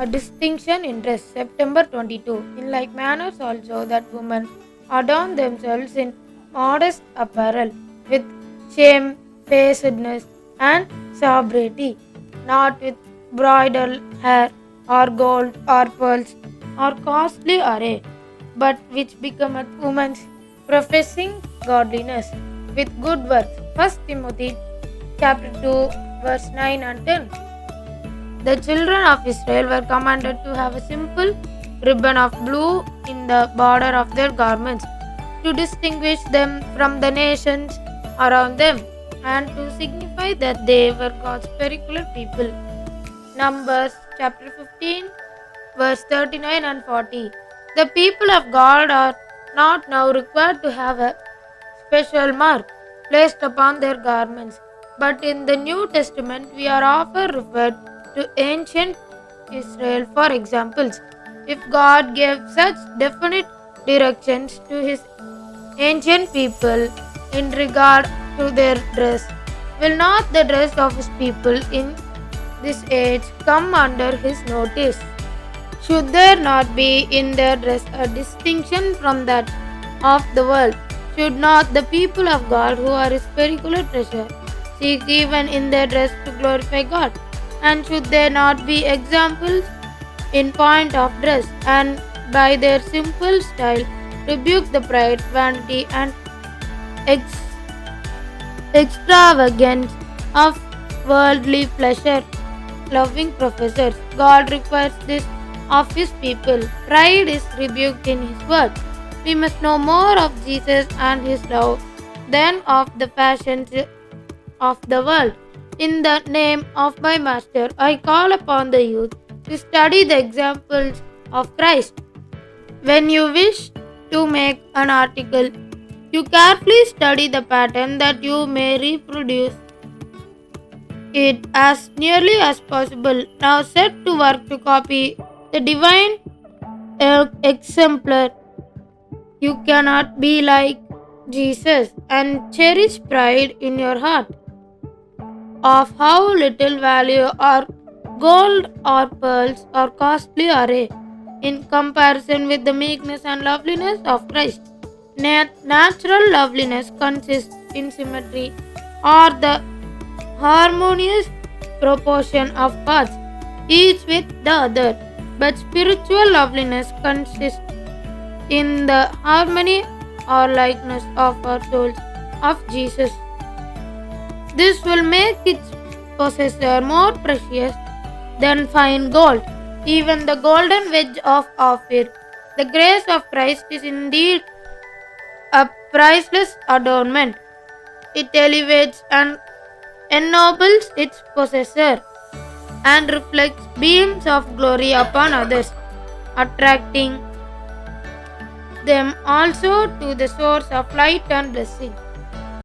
a distinction in dress. September 22. In like manners also that women adorn themselves in modest apparel with shamefacedness and sobriety, not with bridal hair or gold or pearls or costly array, but which becometh woman's professing godliness with good works. First Timothy chapter 2 verse 9 and 10. The children of Israel were commanded to have a simple ribbon of blue in the border of their garments to distinguish them from the nations around them and to signify that they were God's peculiar people. Numbers chapter 15 verse 39 and 40. The people of God are not now required to have a special mark placed upon their garments, but in the New Testament we are often referred to ancient Israel for examples. If God gave such definite directions to his ancient people in regard to their dress, will not the dress of his people in this age come under his notice? Should there not be in their dress a distinction from that of the world? Should not the people of God, who are his peculiar treasure, seek even in their dress to glorify God? And should there not be examples in point of dress, and by their simple style rebuke the pride, vanity, and ex- extravagance of worldly pleasure loving professors? God requires this of his people. Pride is rebuked in his word. We must know more of Jesus and his love than of the fashions of the world. In the name of my Master, I call upon the youth to study the examples of Christ. When you wish to make an article, you carefully study the pattern that you may reproduce it as nearly as possible. Now set to work to copy the divine exemplar. You cannot be like Jesus and cherish pride in your heart of how little value are gold or pearls or costly array in comparison with the meekness and loveliness of Christ. Natural loveliness consists in symmetry or the harmonious proportion of parts, each with the other, but spiritual loveliness consists in the harmony or likeness of our souls of Jesus. This will make its possessor more precious than fine gold, even the golden wedge of Ophir. The grace of Christ is indeed a priceless adornment. It elevates and ennobles its possessor and reflects beams of glory upon others, attracting them also to the source of light and blessing.